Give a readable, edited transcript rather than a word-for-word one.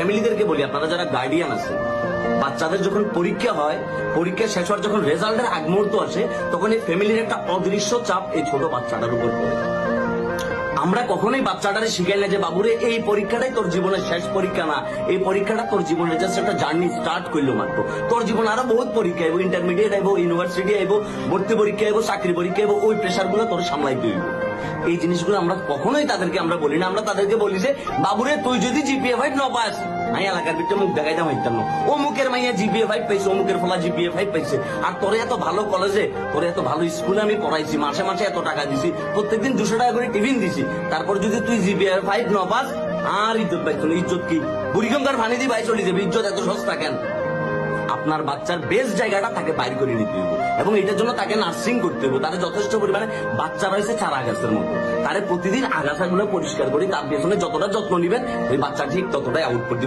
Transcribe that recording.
ফ্যামিলিদেরকে বলি, আপনারা যারা গার্ডিয়ান আছেন, বাচ্চাদের যখন পরীক্ষা হয়, পরীক্ষা শেষ হওয়ার যখন রেজাল্টের আগ মুহূর্ত আসে, তখন এই ফ্যামিলির একটা অদৃশ্য চাপ এই ছোট বাচ্চাটার উপর পড়ে। আমরা কখনোই বাচ্চাটারে শিখাই না যে বাবুরে এই পরীক্ষাটাই তোর জীবনের শেষ পরীক্ষা না, এই পরীক্ষাটা তোর জীবনের জাস্ট একটা জার্নি স্টার্ট করলো মাত্র। তোর জীবন আরো বহুত পরীক্ষা আইব, ইন্টারমিডিয়েট আইব, ইউনিভার্সিটি আইব, ভর্তি পরীক্ষা আইব, চাকরি পরীক্ষা আইব, ওই প্রেশার গুলো তোর সামলাইতে হইব। এই জিনিসগুলো আমরা কখনোই তাদেরকে আমরা বলি না। আমরা তাদেরকে বলি যে বাবুরে তুই যদি জিপিএ 5 না পাস, আমি এলাকার ভিতরে মুখ দেখাইতাম হইতাম না, ও মুখের মাইয়া জিপিএ 5 পাইছে, ও মুখের ফলা জিপিএ 5 পাইছে, আর তোরে এত ভালো কলেজে, তোরে এত ভালো স্কুলে আমি পড়াইছি, মাসে মাসে এত টাকা দিছি, প্রত্যেকদিন 200 টাকা করে টিফিন দিছি, তারপর যদি তুই জিপিএ 5 না পাস, আর ইজ্জত পাইছ না। ইজ্জত কি বুড়িগঙ্গার পানি দিয়ে ভাই চলে যাবে? ইজ্জত এত সস্তা কেন? আপনার বাচ্চার বেস্ট জায়গাটা তাকে বাইর করে নিতে হবে, এবং এটার জন্য তাকে নার্সিং করতে হবে। তাদের যথেষ্ট পরিমাণে বাচ্চা রয়েছে চারা গাছের মতো, তারে প্রতিদিন আগাছাগুলো পরিষ্কার করে তার পেছনে যতটা যত্ন নিবেন, ওই বাচ্চা ঠিক ততটাই আউটপুট দিবে।